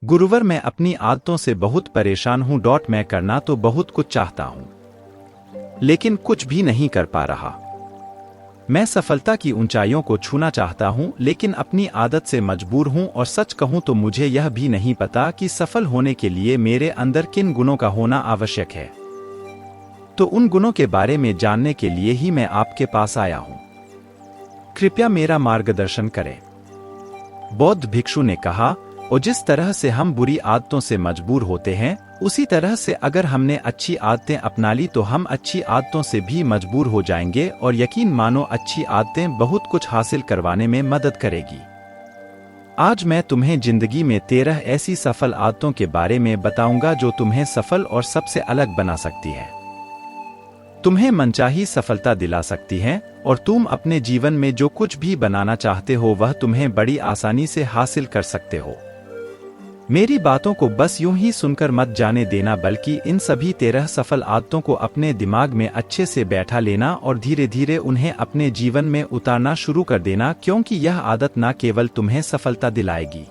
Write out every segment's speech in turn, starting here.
गुरुवर, मैं अपनी आदतों से बहुत परेशान हूँ। मैं करना तो बहुत कुछ चाहता हूँ, लेकिन कुछ भी नहीं कर पा रहा। मैं सफलता की ऊंचाइयों को छूना चाहता हूँ, लेकिन अपनी आदत से मजबूर हूँ। और सच कहूँ तो मुझे यह भी नहीं पता कि सफल होने के लिए मेरे अंदर किन गुणों का होना आवश्यक है। तो उन गुणों के बारे में जानने के लिए ही मैं आपके पास आया हूँ। कृपया मेरा मार्गदर्शन करें। बौद्ध भिक्षु ने कहा, और जिस तरह से हम बुरी आदतों से मजबूर होते हैं, उसी तरह से अगर हमने अच्छी आदतें अपना ली तो हम अच्छी आदतों से भी मजबूर हो जाएंगे। और यकीन मानो, अच्छी आदतें बहुत कुछ हासिल करवाने में मदद करेगी। आज मैं तुम्हें जिंदगी में 13 ऐसी सफल आदतों के बारे में बताऊंगा जो तुम्हें सफल और सबसे अलग बना सकती है, तुम्हें मनचाही सफलता दिला सकती हैं, और तुम अपने जीवन में जो कुछ भी बनाना चाहते हो वह तुम्हें बड़ी आसानी से हासिल कर सकते हो। मेरी बातों को बस यूं ही सुनकर मत जाने देना, बल्कि इन सभी 13 सफल आदतों को अपने दिमाग में अच्छे से बैठा लेना और धीरे धीरे उन्हें अपने जीवन में उतारना शुरू कर देना, क्योंकि यह आदत न केवल तुम्हें सफलता दिलाएगी,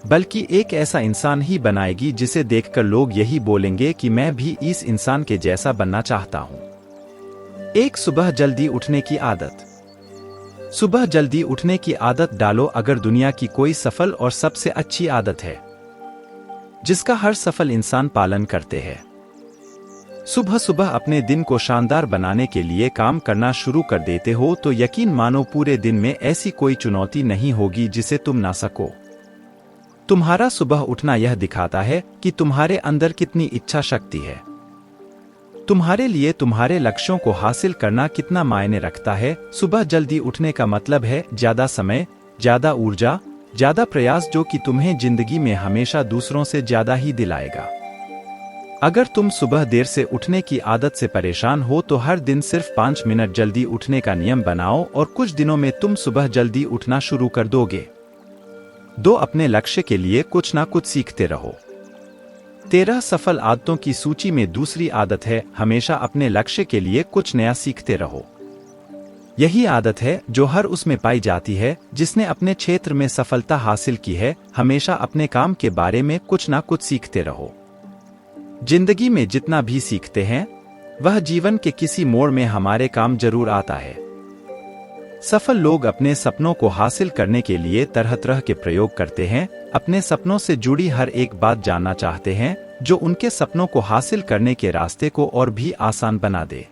बल्कि एक ऐसा इंसान ही बनाएगी जिसे देखकर लोग यही बोलेंगे कि मैं भी इस इंसान के जैसा बनना चाहता हूं। एक सुबह जल्दी उठने की आदत। सुबह जल्दी उठने की आदत डालो अगर दुनिया की कोई सफल और सबसे अच्छी आदत है जिसका हर सफल इंसान पालन करते हैं। सुबह सुबह अपने दिन को शानदार बनाने के लिए काम करना शुरू कर देते हो तो यकीन मानो पूरे दिन में ऐसी कोई चुनौती नहीं होगी जिसे तुम ना सको। तुम्हारा सुबह उठना यह दिखाता है कि तुम्हारे अंदर कितनी इच्छा शक्ति है, तुम्हारे लिए तुम्हारे लक्ष्यों को हासिल करना कितना मायने रखता है। सुबह जल्दी उठने का मतलब है ज्यादा समय, ज्यादा ऊर्जा, ज्यादा प्रयास, जो कि तुम्हें जिंदगी में हमेशा दूसरों से ज्यादा ही दिलाएगा। अगर तुम सुबह देर से उठने की आदत से परेशान हो तो हर दिन सिर्फ 5 मिनट जल्दी उठने का नियम बनाओ और कुछ दिनों में तुम सुबह जल्दी उठना शुरू कर दोगे। अपने लक्ष्य के लिए कुछ ना कुछ सीखते रहो। 13 सफल आदतों की सूची में दूसरी आदत है, हमेशा अपने लक्ष्य के लिए कुछ नया सीखते रहो। यही आदत है जो हर उसमें पाई जाती है जिसने अपने क्षेत्र में सफलता हासिल की है। हमेशा अपने काम के बारे में कुछ ना कुछ सीखते रहो। जिंदगी में जितना भी सीखते हैं वह जीवन के किसी मोड़ में हमारे काम जरूर आता है। सफल लोग अपने सपनों को हासिल करने के लिए तरह तरह के प्रयोग करते हैं, अपने सपनों से जुड़ी हर एक बात जानना चाहते हैं जो उनके सपनों को हासिल करने के रास्ते को और भी आसान बना दे।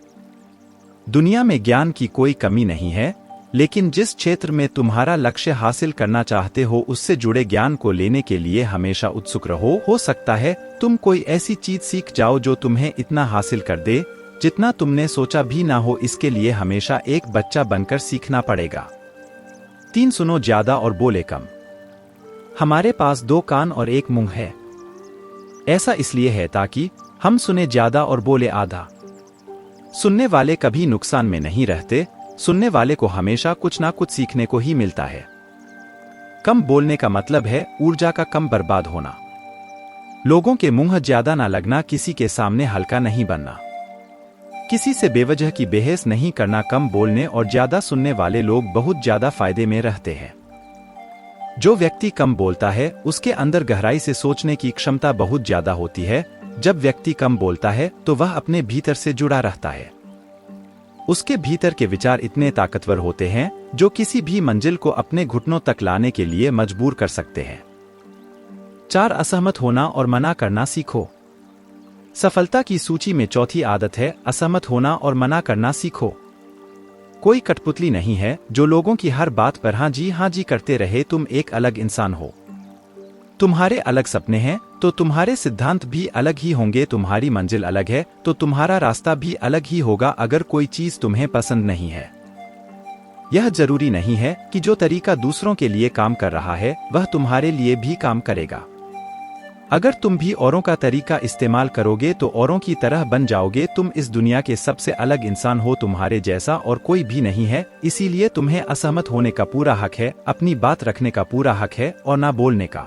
दुनिया में ज्ञान की कोई कमी नहीं है, लेकिन जिस क्षेत्र में तुम्हारा लक्ष्य हासिल करना चाहते हो उससे जुड़े ज्ञान को लेने के लिए हमेशा उत्सुक रहो। हो सकता है तुम कोई ऐसी चीज सीख जाओ जो तुम्हें इतना हासिल कर दे जितना तुमने सोचा भी ना हो। इसके लिए हमेशा एक बच्चा बनकर सीखना पड़ेगा। 3 सुनो ज्यादा और बोले कम। हमारे पास 2 कान और 1 मुंह है। ऐसा इसलिए है ताकि हम सुने ज्यादा और बोले आधा। सुनने वाले कभी नुकसान में नहीं रहते, सुनने वाले को हमेशा कुछ ना कुछ सीखने को ही मिलता है। कम बोलने का मतलब है ऊर्जा का कम बर्बाद होना। लोगों के मुंह ज्यादा ना लगना, किसी के सामने हल्का नहीं बनना, किसी से बेवजह की बहस नहीं करना। कम बोलने और ज्यादा सुनने वाले लोग बहुत ज्यादा फायदे में रहते हैं। जो व्यक्ति कम बोलता है उसके अंदर गहराई से सोचने की क्षमता बहुत ज्यादा होती है। जब व्यक्ति कम बोलता है तो वह अपने भीतर से जुड़ा रहता है। उसके भीतर के विचार इतने ताकतवर होते हैं जो किसी भी मंजिल को अपने घुटनों तक लाने के लिए मजबूर कर सकते हैं। 4 असहमत होना और मना करना सीखो। सफलता की सूची में चौथी आदत है असहमत होना और मना करना सीखो। कोई कठपुतली नहीं है जो लोगों की हर बात पर हाँ जी करते रहे। तुम एक अलग इंसान हो, तुम्हारे अलग सपने हैं तो तुम्हारे सिद्धांत भी अलग ही होंगे। तुम्हारी मंजिल अलग है तो तुम्हारा रास्ता भी अलग ही होगा। अगर कोई चीज तुम्हें पसंद नहीं है, यह जरूरी नहीं है कि जो तरीका दूसरों के लिए काम कर रहा है वह तुम्हारे लिए भी काम करेगा। अगर तुम भी औरों का तरीका इस्तेमाल करोगे तो औरों की तरह बन जाओगे। तुम इस दुनिया के सबसे अलग इंसान हो, तुम्हारे जैसा और कोई भी नहीं है। इसीलिए तुम्हें असहमत होने का पूरा हक है, अपनी बात रखने का पूरा हक है और ना बोलने का।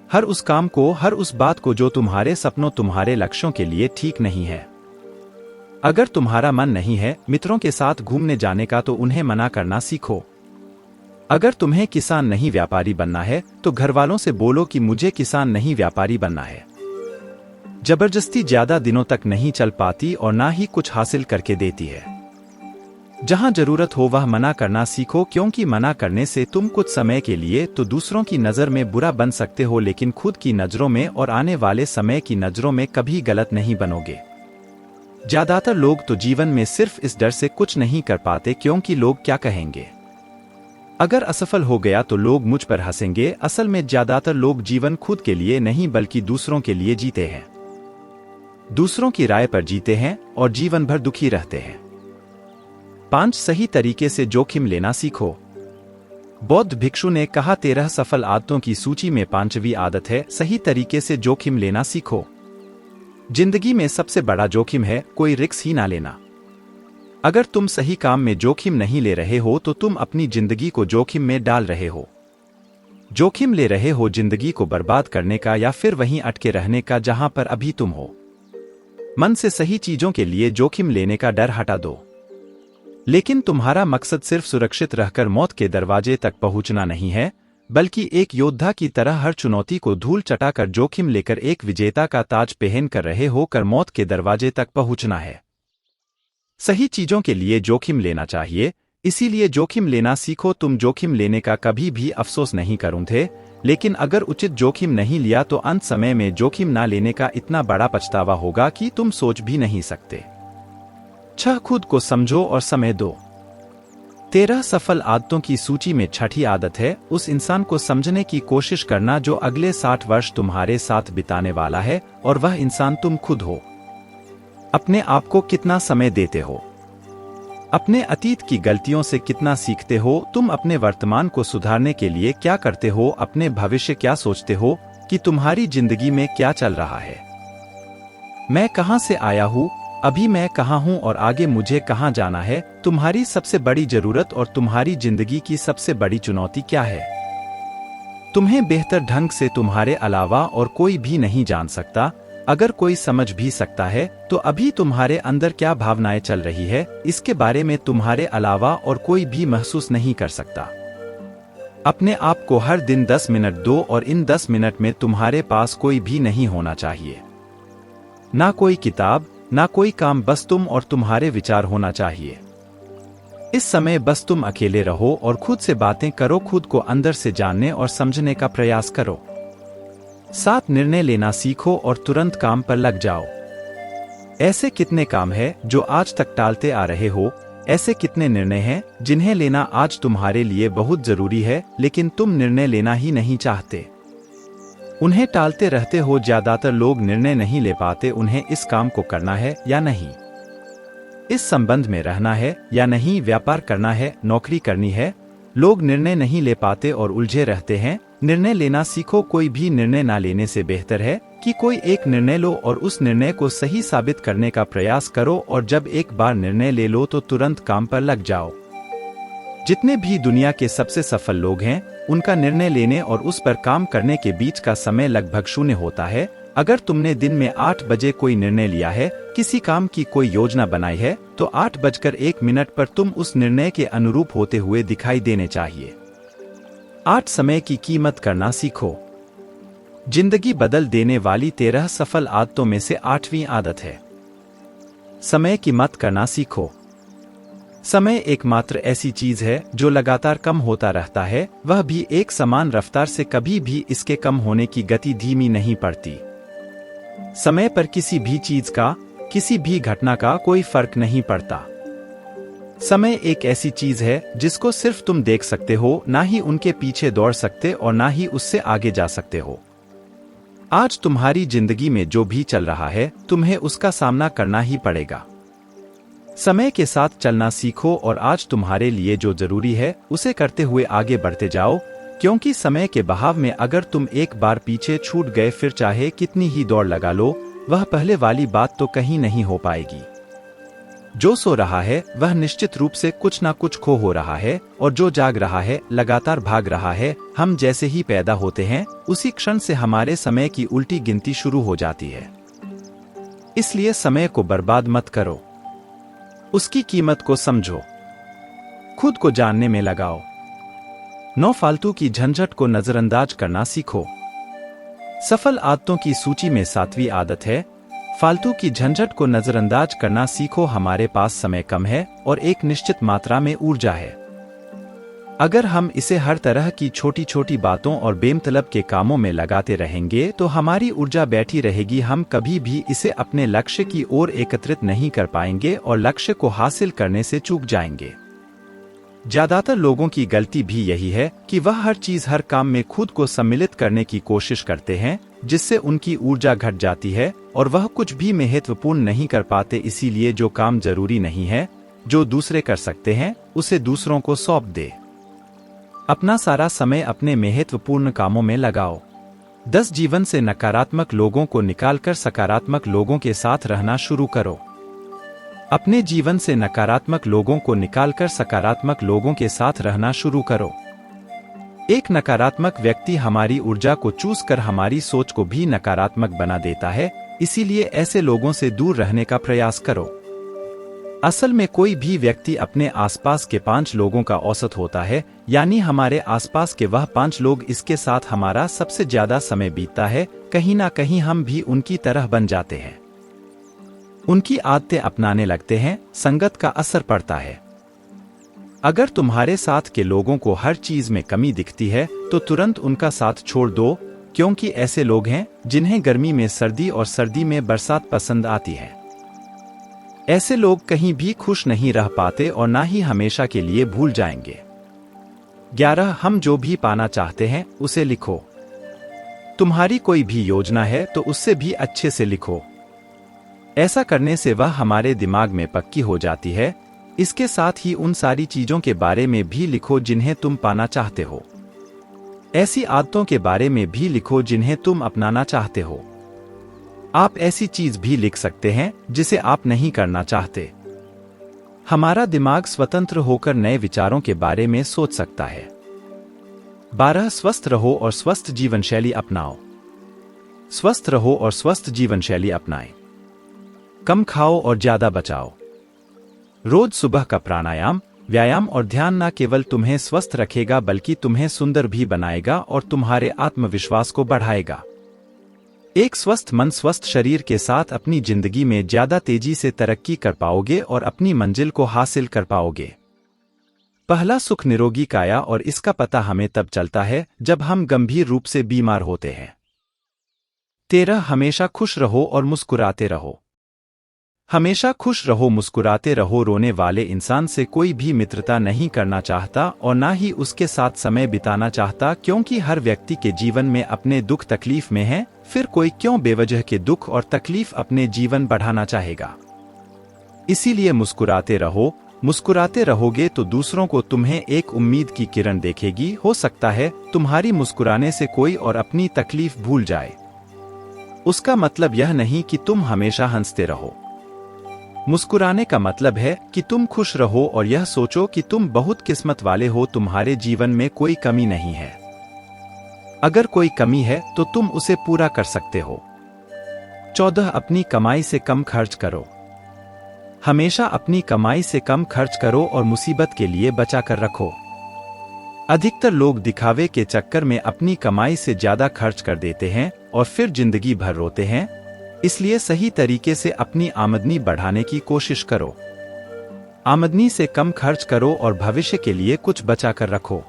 हर उस काम को, हर उस बात को जो तुम्हारे सपनों, तुम्हारे लक्ष्यों के लिए ठीक नहीं है। अगर तुम्हारा मन नहीं है मित्रों के साथ घूमने जाने का तो उन्हें मना करना सीखो। अगर तुम्हें किसान नहीं व्यापारी बनना है तो घरवालों से बोलो कि मुझे किसान नहीं व्यापारी बनना है। जबरदस्ती ज्यादा दिनों तक नहीं चल पाती और ना ही कुछ हासिल करके देती है। जहां जरूरत हो वह मना करना सीखो, क्योंकि मना करने से तुम कुछ समय के लिए तो दूसरों की नज़र में बुरा बन सकते हो, लेकिन खुद की नज़रों में और आने वाले समय की नज़रों में कभी गलत नहीं बनोगे। ज्यादातर लोग तो जीवन में सिर्फ इस डर से कुछ नहीं कर पाते क्योंकि लोग क्या कहेंगे। अगर असफल हो गया तो लोग मुझ पर हंसेंगे। असल में ज्यादातर लोग जीवन खुद के लिए नहीं बल्कि दूसरों के लिए जीते हैं, दूसरों की राय पर जीते हैं और जीवन भर दुखी रहते हैं। 5 सही तरीके से जोखिम लेना सीखो। बौद्ध भिक्षु ने कहा 13 सफल आदतों की सूची में 5वीं आदत है सही तरीके से जोखिम लेना सीखो। जिंदगी में सबसे बड़ा जोखिम है कोई रिस्क ही ना लेना। अगर तुम सही काम में जोखिम नहीं ले रहे हो तो तुम अपनी जिंदगी को जोखिम में डाल रहे हो। जोखिम ले रहे हो जिंदगी को बर्बाद करने का या फिर वहीं अटके रहने का जहां पर अभी तुम हो। मन से सही चीजों के लिए जोखिम लेने का डर हटा दो। लेकिन तुम्हारा मकसद सिर्फ सुरक्षित रहकर मौत के दरवाजे तक पहुंचना नहीं है, बल्कि एक योद्धा की तरह हर चुनौती को धूल चटाकर जोखिम लेकर एक विजेता का ताज पहन कर रहे होकर मौत के दरवाजे तक पहुंचना है। सही चीजों के लिए जोखिम लेना चाहिए, इसीलिए जोखिम लेना सीखो। तुम जोखिम लेने का कभी भी अफसोस नहीं करोगे, लेकिन अगर उचित जोखिम नहीं लिया तो अंत समय में जोखिम ना लेने का इतना बड़ा पछतावा होगा कि तुम सोच भी नहीं सकते। 6 खुद को समझो और समय दो। 13 सफल आदतों की सूची में 6ठी आदत है उस इंसान को समझने की कोशिश करना जो अगले 60 वर्ष तुम्हारे साथ बिताने वाला है, और वह इंसान तुम खुद हो। अपने आप को कितना समय देते हो? अपने अतीत की गलतियों से कितना सीखते हो? तुम अपने वर्तमान को सुधारने के लिए क्या करते हो? अपने भविष्य क्या सोचते हो कि तुम्हारी जिंदगी में क्या चल रहा है? मैं कहां से आया हूं, अभी मैं कहां हूं और आगे मुझे कहां जाना है? तुम्हारी सबसे बड़ी जरूरत और तुम्हारी जिंदगी की सबसे बड़ी चुनौती क्या है? तुम्हें बेहतर ढंग से तुम्हारे अलावा और कोई भी नहीं जान सकता। अगर कोई समझ भी सकता है तो अभी तुम्हारे अंदर क्या भावनाएं चल रही है इसके बारे में तुम्हारे अलावा और कोई भी महसूस नहीं कर सकता। अपने आप को हर दिन 10 मिनट दो और इन 10 मिनट में तुम्हारे पास कोई भी नहीं होना चाहिए, ना कोई किताब, ना कोई काम, बस तुम और तुम्हारे विचार होना चाहिए। इस समय बस तुम अकेले रहो और खुद से बातें करो, खुद को अंदर से जानने और समझने का प्रयास करो। 7 निर्णय लेना सीखो और तुरंत काम पर लग जाओ। ऐसे कितने काम हैं जो आज तक टालते आ रहे हो? ऐसे कितने निर्णय हैं जिन्हें लेना आज तुम्हारे लिए बहुत जरूरी है, लेकिन तुम निर्णय लेना ही नहीं चाहते, उन्हें टालते रहते हो। ज्यादातर लोग निर्णय नहीं ले पाते उन्हें इस काम को करना है या नहीं, इस संबंध में रहना है या नहीं, व्यापार करना है, नौकरी करनी है। लोग निर्णय नहीं ले पाते और उलझे रहते हैं। निर्णय लेना सीखो। कोई भी निर्णय ना लेने से बेहतर है कि कोई एक निर्णय लो और उस निर्णय को सही साबित करने का प्रयास करो, और जब एक बार निर्णय ले लो तो तुरंत काम पर लग जाओ। जितने भी दुनिया के सबसे सफल लोग हैं उनका निर्णय लेने और उस पर काम करने के बीच का समय लगभग 0 होता है। अगर तुमने दिन में 8 बजे कोई निर्णय लिया है, किसी काम की कोई योजना बनाई है, तो 8:01 पर तुम उस निर्णय के अनुरूप होते हुए दिखाई देने चाहिए। 8 समय की कीमत करना सीखो। जिंदगी बदल देने वाली 13 सफल आदतों में से 8वीं आदत है समय की मत करना सीखो। समय एकमात्र ऐसी चीज है जो लगातार कम होता रहता है, वह भी एक समान रफ्तार से। कभी भी इसके कम होने की गति धीमी नहीं पड़ती। समय पर किसी भी चीज का, किसी भी घटना का कोई फर्क नहीं पड़ता। समय एक ऐसी चीज है जिसको सिर्फ तुम देख सकते हो, ना ही उनके पीछे दौड़ सकते और ना ही उससे आगे जा सकते हो। आज तुम्हारी जिंदगी में जो भी चल रहा है तुम्हें उसका सामना करना ही पड़ेगा। समय के साथ चलना सीखो और आज तुम्हारे लिए जो जरूरी है उसे करते हुए आगे बढ़ते जाओ, क्योंकि समय के बहाव में अगर तुम एक बार पीछे छूट गए फिर चाहे कितनी ही दौड़ लगा लो, वह पहले वाली बात तो कहीं नहीं हो पाएगी। जो सो रहा है वह निश्चित रूप से कुछ ना कुछ खो हो रहा है, और जो जाग रहा है लगातार भाग रहा है। हम जैसे ही पैदा होते हैं उसी क्षण से हमारे समय की उल्टी गिनती शुरू हो जाती है। इसलिए समय को बर्बाद मत करो, उसकी कीमत को समझो, खुद को जानने में लगाओ। 9 फालतू की झंझट को नजरअंदाज करना सीखो। सफल आदतों की सूची में 7वीं आदत है, फालतू की झंझट को नजरअंदाज करना सीखो। हमारे पास समय कम है और एक निश्चित मात्रा में ऊर्जा है। अगर हम इसे हर तरह की छोटी छोटी बातों और बेमतलब के कामों में लगाते रहेंगे तो हमारी ऊर्जा बैठी रहेगी। हम कभी भी इसे अपने लक्ष्य की ओर एकत्रित नहीं कर पाएंगे और लक्ष्य को हासिल करने से चूक जाएंगे। ज्यादातर लोगों की गलती भी यही है कि वह हर चीज हर काम में खुद को सम्मिलित करने की कोशिश करते हैं, जिससे उनकी ऊर्जा घट जाती है और वह कुछ भी महत्वपूर्ण नहीं कर पाते। इसीलिए जो काम जरूरी नहीं है, जो दूसरे कर सकते हैं, उसे दूसरों को सौंप दे। अपना सारा समय अपने महत्वपूर्ण कामों में लगाओ। 10 जीवन से नकारात्मक लोगों को निकालकर सकारात्मक लोगों के साथ रहना शुरू करो। अपने जीवन से नकारात्मक लोगों को निकालकर सकारात्मक लोगों के साथ रहना शुरू करो। एक नकारात्मक व्यक्ति हमारी ऊर्जा को चूस कर हमारी सोच को भी नकारात्मक बना देता है, इसीलिए ऐसे लोगों से दूर रहने का प्रयास करो। असल में कोई भी व्यक्ति अपने आसपास के 5 लोगों का औसत होता है, यानी हमारे आसपास के वह 5 लोग इसके साथ हमारा सबसे ज्यादा समय बीतता है। कहीं ना कहीं हम भी उनकी तरह बन जाते हैं, उनकी आदतें अपनाने लगते हैं, संगत का असर पड़ता है। अगर तुम्हारे साथ के लोगों को हर चीज में कमी दिखती है तो तुरंत उनका साथ छोड़ दो, क्योंकि ऐसे लोग हैं जिन्हें गर्मी में सर्दी और सर्दी में बरसात पसंद आती है। ऐसे लोग कहीं भी खुश नहीं रह पाते और ना ही हमेशा के लिए भूल जाएंगे। 11 हम जो भी पाना चाहते हैं उसे लिखो। तुम्हारी कोई भी योजना है तो उससे भी अच्छे से लिखो। ऐसा करने से वह हमारे दिमाग में पक्की हो जाती है। इसके साथ ही उन सारी चीजों के बारे में भी लिखो जिन्हें तुम पाना चाहते हो। ऐसी आदतों के बारे में भी लिखो जिन्हें तुम अपनाना चाहते हो। आप ऐसी चीज भी लिख सकते हैं जिसे आप नहीं करना चाहते। हमारा दिमाग स्वतंत्र होकर नए विचारों के बारे में सोच सकता है। 12 स्वस्थ रहो और स्वस्थ जीवनशैली अपनाओ। स्वस्थ रहो और स्वस्थ जीवनशैली अपनाएं। कम खाओ और ज्यादा बचाओ। रोज सुबह का प्राणायाम, व्यायाम और ध्यान न केवल तुम्हें स्वस्थ रखेगा बल्कि तुम्हें सुंदर भी बनाएगा और तुम्हारे आत्मविश्वास को बढ़ाएगा। एक स्वस्थ मन स्वस्थ शरीर के साथ अपनी जिंदगी में ज्यादा तेजी से तरक्की कर पाओगे और अपनी मंजिल को हासिल कर पाओगे। पहला सुख निरोगी काया, और इसका पता हमें तब चलता है जब हम गंभीर रूप से बीमार होते हैं। 13 हमेशा खुश रहो और मुस्कुराते रहो। हमेशा खुश रहो, मुस्कुराते रहो। रोने वाले इंसान से कोई भी मित्रता नहीं करना चाहता और ना ही उसके साथ समय बिताना चाहता, क्योंकि हर व्यक्ति के जीवन में अपने दुख तकलीफ में है। फिर कोई क्यों बेवजह के दुख और तकलीफ अपने जीवन बढ़ाना चाहेगा। इसीलिए मुस्कुराते रहो। मुस्कुराते रहोगे तो दूसरों को तुम्हें एक उम्मीद की किरण देखेगी। हो सकता है तुम्हारी मुस्कुराने से कोई और अपनी तकलीफ भूल जाए। उसका मतलब यह नहीं कि तुम हमेशा हंसते रहो। मुस्कुराने का मतलब है कि तुम खुश रहो और यह सोचो कि तुम बहुत किस्मत वाले हो, तुम्हारे जीवन में कोई कमी नहीं है। अगर कोई कमी है तो तुम उसे पूरा कर सकते हो। 14 अपनी कमाई से कम खर्च करो। हमेशा अपनी कमाई से कम खर्च करो और मुसीबत के लिए बचा कर रखो। अधिकतर लोग दिखावे के चक्कर में अपनी कमाई से ज्यादा खर्च कर देते हैं और फिर जिंदगी भर रोते हैं। इसलिए सही तरीके से अपनी आमदनी बढ़ाने की कोशिश करो। आमदनी से कम खर्च करो और भविष्य के लिए कुछ बचा कर रखो।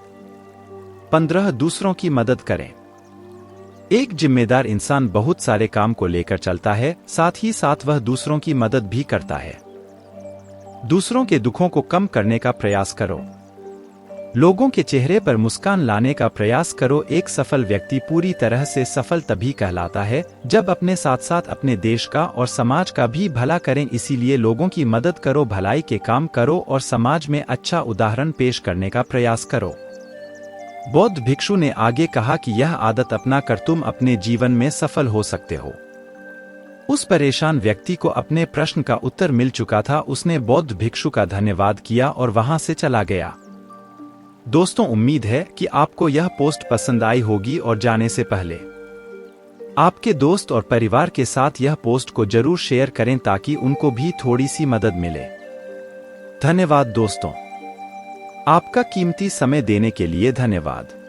15 दूसरों की मदद करें। एक जिम्मेदार इंसान बहुत सारे काम को लेकर चलता है, साथ ही साथ वह दूसरों की मदद भी करता है। दूसरों के दुखों को कम करने का प्रयास करो। लोगों के चेहरे पर मुस्कान लाने का प्रयास करो। एक सफल व्यक्ति पूरी तरह से सफल तभी कहलाता है जब अपने साथ साथ अपने देश का और समाज का भी भला करें। इसीलिए लोगों की मदद करो, भलाई के काम करो और समाज में अच्छा उदाहरण पेश करने का प्रयास करो। बौद्ध भिक्षु ने आगे कहा कि यह आदत अपना कर तुम अपने जीवन में सफल हो सकते हो। उस परेशान व्यक्ति को अपने प्रश्न का उत्तर मिल चुका था। उसने बौद्ध भिक्षु का धन्यवाद किया और वहां से चला गया। दोस्तों, उम्मीद है कि आपको यह पोस्ट पसंद आई होगी और जाने से पहले आपके दोस्त और परिवार के साथ यह पोस्ट को जरूर शेयर करें ताकि उनको भी थोड़ी सी मदद मिले। धन्यवाद दोस्तों। आपका कीमती समय देने के लिए धन्यवाद।